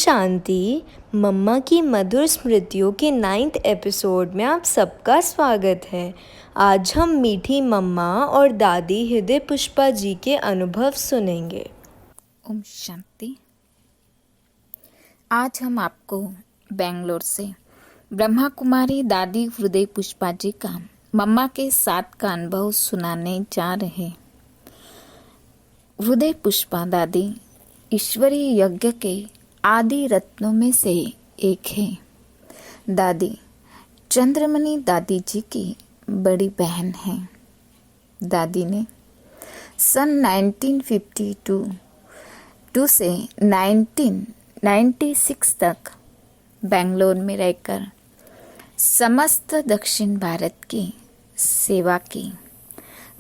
शांति। मम्मा की मधुर स्मृतियों के 9th एपिसोड में आप सबका स्वागत है। आज हम मीठी मम्मा और दादी हृदय पुष्पा जी के अनुभव सुनेंगे। ओम शांति। आज हम आपको बेंगलोर से ब्रह्मा कुमारी दादी हृदय पुष्पा जी का मम्मा के साथ का अनुभव सुनाने जा रहे। हृदय पुष्पा दादी ईश्वरीय यज्ञ के आदि रत्नों में से एक है। दादी चंद्रमणि दादी जी की बड़ी बहन है। दादी ने सन 1952 से 1996 तक बेंगलोर में रहकर समस्त दक्षिण भारत की सेवा की।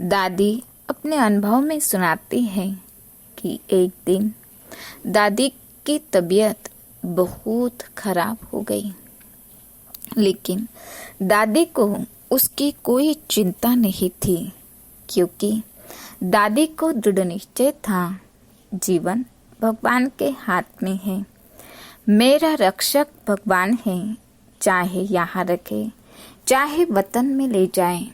दादी अपने अनुभव में सुनाती हैं कि एक दिन दादी की तबीयत बहुत खराब हो गई, लेकिन दादी को उसकी कोई चिंता नहीं थी, क्योंकि दादी को दृढ़ निश्चय था, जीवन भगवान के हाथ में है। मेरा रक्षक भगवान है, चाहे यहाँ रखे चाहे वतन में ले जाए,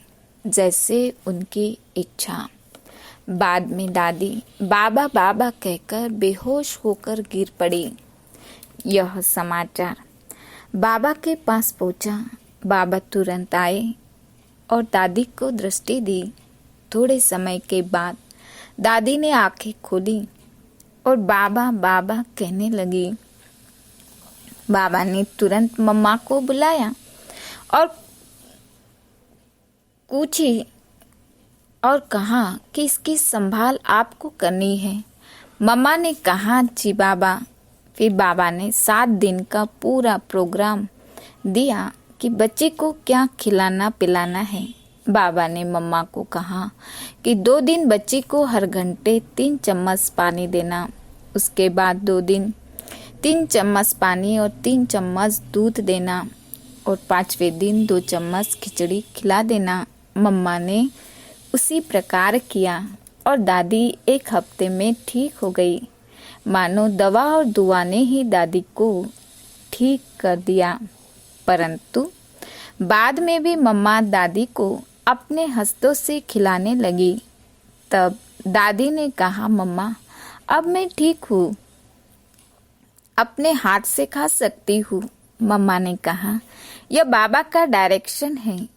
जैसे उनकी इच्छा। बाद में दादी बाबा बाबा कहकर बेहोश होकर गिर पड़ी। यह समाचार बाबा के पास पहुंचा। बाबा तुरंत आए और दादी को दृष्टि दी। थोड़े समय के बाद दादी ने आंखें खोली और बाबा बाबा कहने लगी। बाबा ने तुरंत मम्मा को बुलाया और पूछी और कहा कि इसकी संभाल आपको करनी है। मम्मा ने कहा जी बाबा। फिर बाबा ने 7 दिन का पूरा प्रोग्राम दिया कि बच्चे को क्या खिलाना पिलाना है। बाबा ने मम्मा को कहा कि 2 दिन बच्चे को हर घंटे 3 चम्मच पानी देना, उसके बाद 2 दिन 3 चम्मच पानी और 3 चम्मच दूध देना, और 5वें दिन 2 चम्मच खिचड़ी खिला देना। मम्मा ने उसी प्रकार किया और दादी 1 हफ्ते में ठीक हो गई। मानो दवा और दुआ ने ही दादी को ठीक कर दिया। परंतु बाद में भी मम्मा दादी को अपने हस्तों से खिलाने लगी। तब दादी ने कहा, मम्मा अब मैं ठीक हूँ, अपने हाथ से खा सकती हूँ। मम्मा ने कहा, यह बाबा का डायरेक्शन है,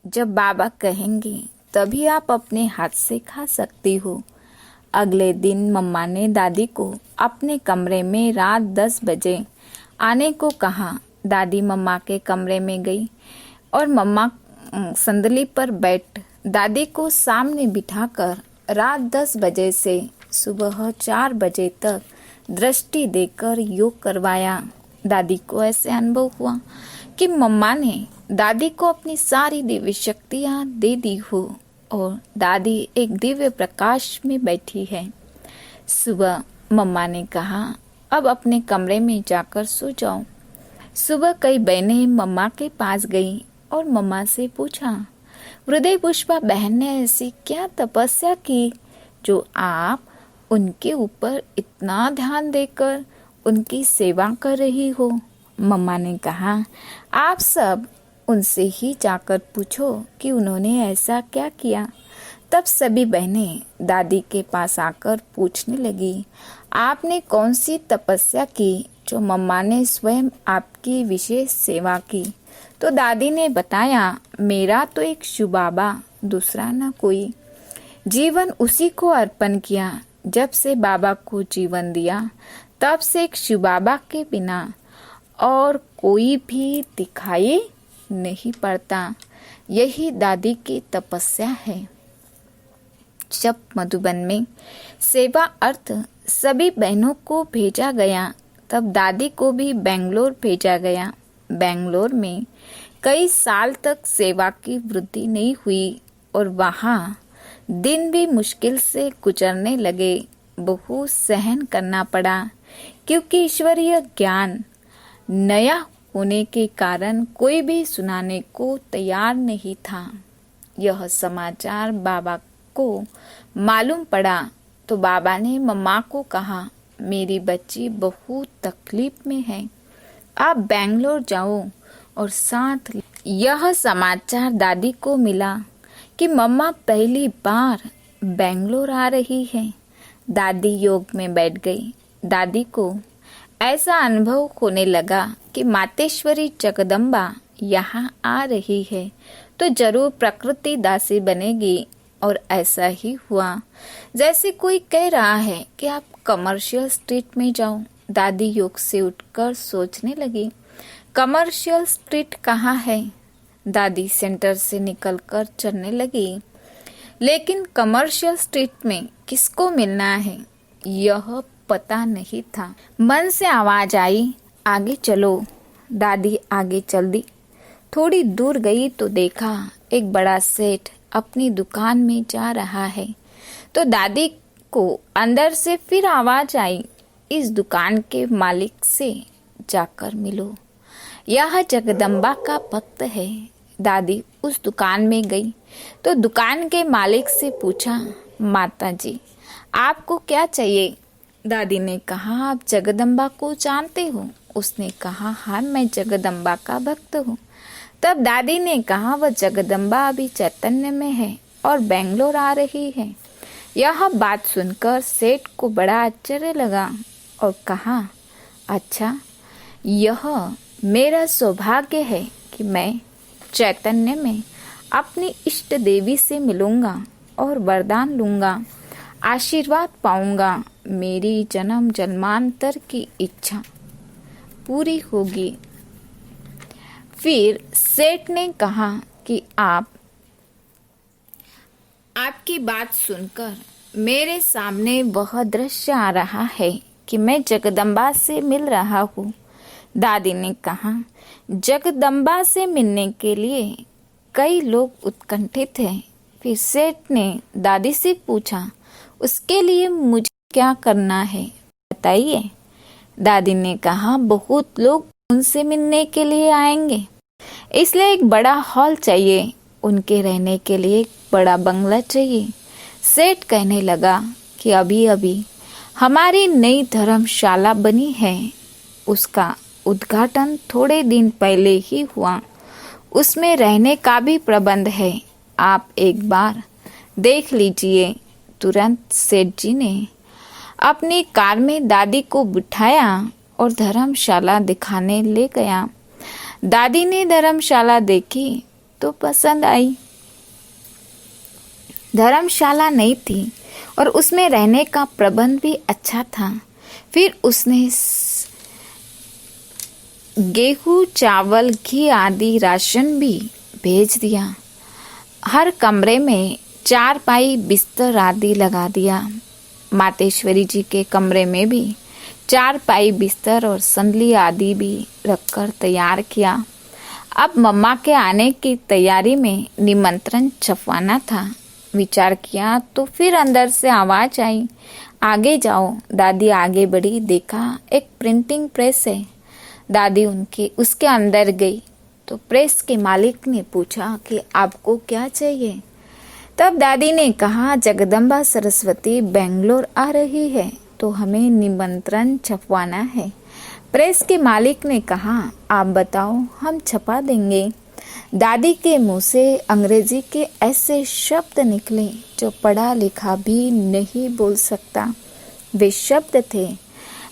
जब बाबा कहेंगे तभी आप अपने हाथ से खा सकती हो। अगले दिन मम्मा ने दादी को अपने कमरे में रात 10 बजे आने को कहा। दादी मम्मा के कमरे में गई और मम्मा संदली पर बैठ दादी को सामने बिठाकर रात 10 बजे से सुबह 4 बजे तक दृष्टि देकर योग करवाया। दादी को ऐसे अनुभव हुआ कि मम्मा ने दादी को अपनी सारी दिव्य शक्तियाँ दे दी हो और दादी एक दिव्य प्रकाश में बैठी है। सुबह मम्मा ने कहा, अब अपने कमरे में जाकर सो जाओ। सुबह कई बहनें मम्मा के पास गईं और मम्मा से पूछा, हृदय पुष्पा बहन ने ऐसी क्या तपस्या की जो आप उनके ऊपर इतना ध्यान देकर उनकी सेवा कर रही हो? मम्मा ने कहा, आप सब उनसे ही जाकर पूछो कि उन्होंने ऐसा क्या किया। तब सभी बहनें दादी के पास आकर पूछने लगी, आपने कौन सी तपस्या की जो मम्मा ने स्वयं आपकी विशेष सेवा की? तो दादी ने बताया, मेरा तो एक शिव बाबा, दूसरा ना कोई। जीवन उसी को अर्पण किया। जब से बाबा को जीवन दिया तब से एक शिव बाबा के बिना और कोई भी दिखाई नहीं पड़ता। यही दादी की तपस्या है। जब मधुबन में सेवा अर्थ सभी बहनों को भेजा गया, तब दादी को भी बेंगलोर भेजा गया। बेंगलोर में कई साल तक सेवा की वृद्धि नहीं हुई और वहाँ दिन भी मुश्किल से गुजरने लगे। बहुत सहन करना पड़ा, क्योंकि ईश्वरीय ज्ञान नया होने के कारण कोई भी सुनाने को तैयार नहीं था। यह समाचार बाबा को मालूम पड़ा तो बाबा ने मम्मा को कहा, मेरी बच्ची बहुत तकलीफ में है, आप बेंगलोर जाओ। और साथ यह समाचार दादी को मिला कि मम्मा पहली बार बेंगलोर आ रही है। दादी योग में बैठ गई। दादी को ऐसा अनुभव होने लगा कि मातेश्वरी जगदम्बा यहाँ आ रही है तो जरूर प्रकृति दासी बनेगी। और ऐसा ही हुआ। जैसे कोई कह रहा है कि आप कमर्शियल स्ट्रीट में जाओ। दादी योग से उठकर सोचने लगी, कमर्शियल स्ट्रीट कहाँ है? दादी सेंटर से निकलकर चलने लगी, लेकिन कमर्शियल स्ट्रीट में किसको मिलना है यह पता नहीं था। मन से आवाज आई, आगे चलो। दादी आगे चल दी। थोड़ी दूर गई तो देखा एक बड़ा सेठ अपनी दुकान में जा रहा है। तो दादी को अंदर से फिर आवाज आई, इस दुकान के मालिक से जाकर मिलो, यह जगदम्बा का भक्त है। दादी उस दुकान में गई तो दुकान के मालिक से पूछा, माता जी आपको क्या चाहिए? दादी ने कहा, आप जगदम्बा को जानते हो? उसने कहा, हाँ मैं जगदम्बा का भक्त हूँ। तब दादी ने कहा, वह जगदम्बा अभी चैतन्य में है और बेंगलोर आ रही है। यह बात सुनकर सेठ को बड़ा आश्चर्य लगा और कहा, अच्छा यह मेरा सौभाग्य है कि मैं चैतन्य में अपनी इष्ट देवी से मिलूंगा और वरदान लूंगा, आशीर्वाद पाऊंगा, मेरी जन्म जन्मांतर की इच्छा पूरी होगी। फिर सेठ ने कहा कि आपकी बात सुनकर मेरे सामने वह दृश्य आ रहा है कि मैं जगदम्बा से मिल रहा हूँ। दादी ने कहा, जगदम्बा से मिलने के लिए कई लोग उत्कंठित हैं। फिर सेठ ने दादी से पूछा, उसके लिए मुझे क्या करना है बताइए। दादी ने कहा, बहुत लोग उनसे मिलने के लिए आएंगे, इसलिए एक बड़ा हॉल चाहिए, उनके रहने के लिए एक बड़ा बंगला चाहिए। सेठ कहने लगा कि अभी अभी हमारी नई धर्मशाला बनी है, उसका उद्घाटन थोड़े दिन पहले ही हुआ, उसमें रहने का भी प्रबंध है, आप एक बार देख लीजिए। तुरंत सेठ जी ने अपनी कार में दादी को बिठाया और धर्मशाला दिखाने ले गया। दादी ने धर्मशाला देखी तो पसंद आई। धर्मशाला नई थी और उसमें रहने का प्रबंध भी अच्छा था। फिर उसने गेहूं, चावल, घी आदि राशन भी भेज दिया। हर कमरे में चारपाई, बिस्तर आदि लगा दिया। मातेश्वरी जी के कमरे में भी चारपाई, बिस्तर और संदली आदि भी रखकर तैयार किया। अब मम्मा के आने की तैयारी में निमंत्रण छपवाना था। विचार किया तो फिर अंदर से आवाज आई, आगे जाओ। दादी आगे बढ़ी, देखा एक प्रिंटिंग प्रेस है। दादी उसके अंदर गई तो प्रेस के मालिक ने पूछा कि आपको क्या चाहिए। तब दादी ने कहा, जगदम्बा सरस्वती बेंगलोर आ रही है तो हमें निमंत्रण छपवाना है। प्रेस के मालिक ने कहा, आप बताओ, हम छपा देंगे। दादी के मुंह से अंग्रेजी के ऐसे शब्द निकले जो पढ़ा लिखा भी नहीं बोल सकता। वे शब्द थे,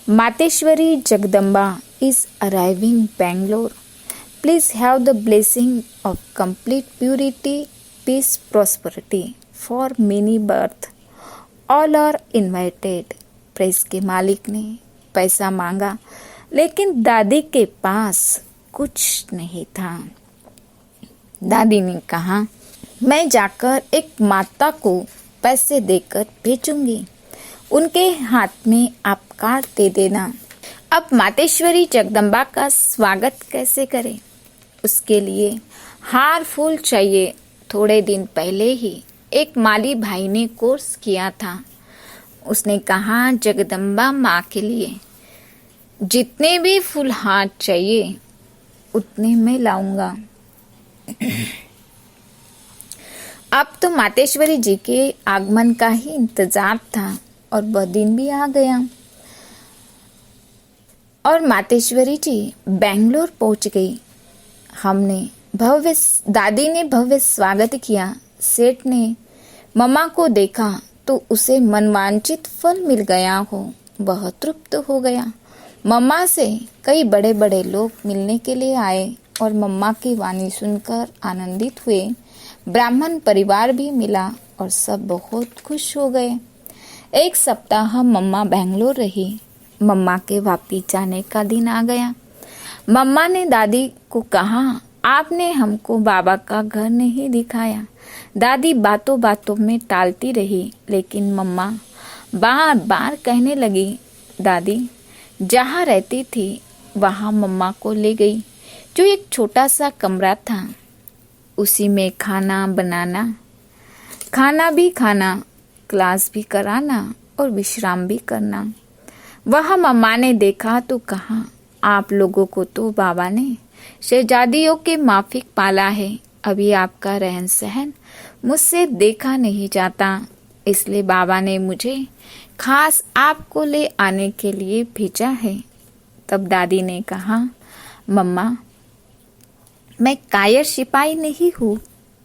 Mateshwari Jagdamba is arriving Bangalore. Please have the blessing of complete purity, peace, prosperity for many birth. All are invited. Press के मालिक ने पैसा मांगा, लेकिन दादी के पास कुछ नहीं था। दादी ने कहा, मैं जाकर एक माता को पैसे देकर भेजूंगी, उनके हाथ में आप कार्ड दे देना। अब मातेश्वरी जगदम्बा का स्वागत कैसे करें? उसके लिए हार फूल चाहिए। थोड़े दिन पहले ही एक माली भाई ने कोर्स किया था। उसने कहा, जगदम्बा माँ के लिए जितने भी फूल हार चाहिए उतने मैं लाऊंगा। अब तो मातेश्वरी जी के आगमन का ही इंतजार था और वह दिन भी आ गया। और मातेश्वरी जी बेंगलोर पहुंच गई। दादी ने भव्य स्वागत किया। सेठ ने मम्मा को देखा तो उसे मनवांचित फल मिल गया हो, वह तृप्त हो गया। मम्मा से कई बड़े बड़े लोग मिलने के लिए आए और मम्मा की वाणी सुनकर आनंदित हुए। ब्राह्मण परिवार भी मिला और सब बहुत खुश हो गए। एक सप्ताह मम्मा बेंगलोर रही। मम्मा के वापिस जाने का दिन आ गया। मम्मा ने दादी को कहा, आपने हमको बाबा का घर नहीं दिखाया। दादी बातों बातों में टालती रही, लेकिन मम्मा बार बार कहने लगी। दादी जहाँ रहती थी वहाँ मम्मा को ले गई, जो एक छोटा सा कमरा था। उसी में खाना बनाना, खाना भी खाना, क्लास भी कराना और विश्राम भी करना। वह मम्मा ने देखा तो कहा, आप लोगों को तो बाबा ने शहजादियों के माफिक पाला है। अभी आपका रहन सहन मुझसे देखा नहीं जाता, इसलिए बाबा ने मुझे खास आपको ले आने के लिए भेजा है। तब दादी ने कहा, मम्मा मैं कायर सिपाही नहीं हूँ,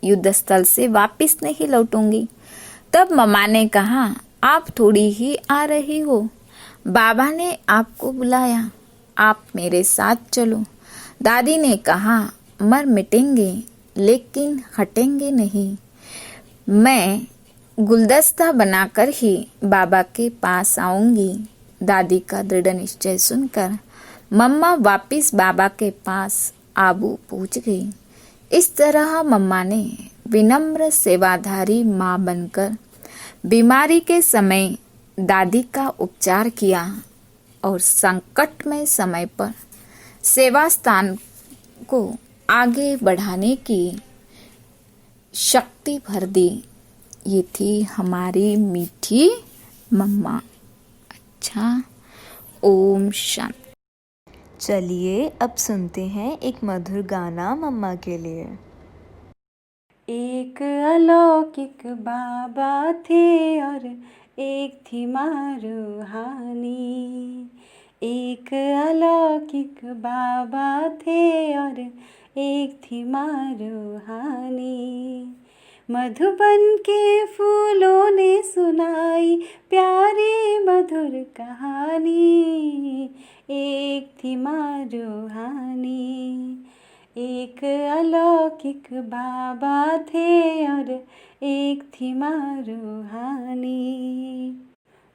युद्ध स्थल से वापस नहीं लौटूंगी। तब मम्मा ने कहा, आप थोड़ी ही आ रही हो, बाबा ने आपको बुलाया, आप मेरे साथ चलो। दादी ने कहा, मर मिटेंगे लेकिन हटेंगे नहीं। मैं गुलदस्ता बनाकर ही बाबा के पास आऊंगी। दादी का दृढ़ निश्चय सुनकर मम्मा वापिस बाबा के पास आबू पहुंच गई। इस तरह मम्मा ने विनम्र सेवाधारी माँ बनकर बीमारी के समय दादी का उपचार किया और संकटमय समय पर सेवा स्थान को आगे बढ़ाने की शक्ति भर दी। ये थी हमारी मीठी मम्मा। अच्छा, ओम शांति। चलिए अब सुनते हैं एक मधुर गाना मम्मा के लिए। एक अलौकिक बाबा थे और एक थी माँ रूहानी। एक अलौकिक बाबा थे और एक थी माँ रूहानी। मधुबन के फूलों ने सुनाई प्यारी मधुर कहानी। एक थी माँ रूहानी। एक अलौकिक बाबा थे और एक थी माँ रूहानी।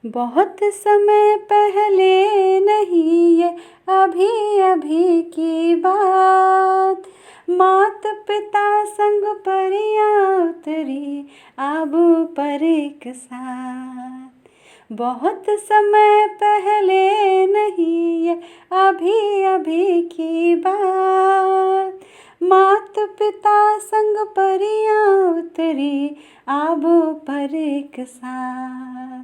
बहुत समय पहले नहीं ये अभी अभी की बात, मात पिता संग परियां उतरी आबू पर एक साथ। बहुत समय पहले नहीं ये अभी अभी की बात, मात पिता संग परियां उतरी आबू पर एक साथ।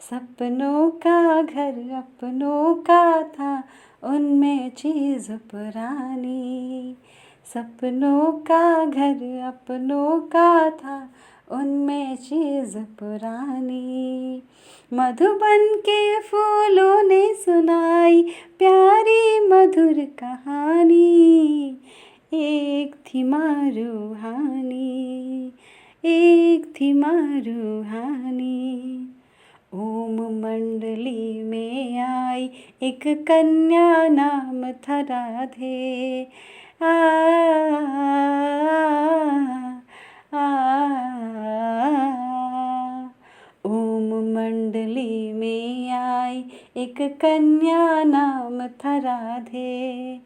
सपनों का घर अपनों का था, उनमें चीज़ पुरानी। सपनों का घर अपनों का था, उनमें चीज़ पुरानी। मधुबन के फूलों ने सुनाई प्यारी मधुर कहानी। एक थी माँ रूहानी, एक थी माँ रूहानी। ओम मंडली में आई एक कन्या, नाम था राधे। आ, आ, ओम मंडली में आई एक कन्या, नाम था राधे।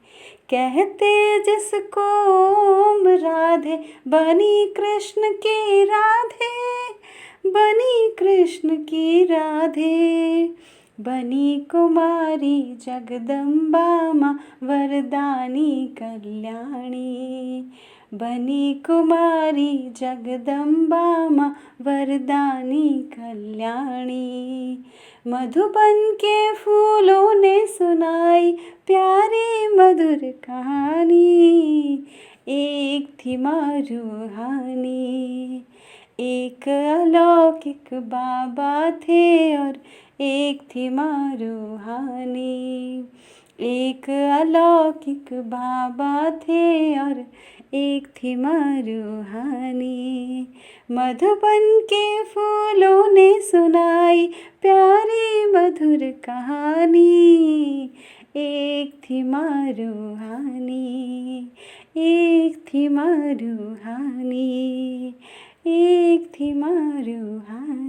कहते जिसको ओम राधे, बनी कृष्ण की राधे। बनी कृष्ण की राधे। बनी कुमारी जगदम्बा माँ, वरदानी कल्याणी। बनी कुमारी जगदम्बा माँ, वरदानी कल्याणी। मधुबन के फूलों ने सुनाई प्यारी मधुर कहानी। एक थी माँ रूहानी। एक अलौकिक बाबा थे और एक थी माँ रूहानी। एक अलौकिक बाबा थे और एक थी माँ रूहानी। मधुबन के फूलों ने सुनाई प्यारी मधुर कहानी। एक थी माँ रूहानी, एक थी माँ रूहानी, एक थी माँ रूहानी।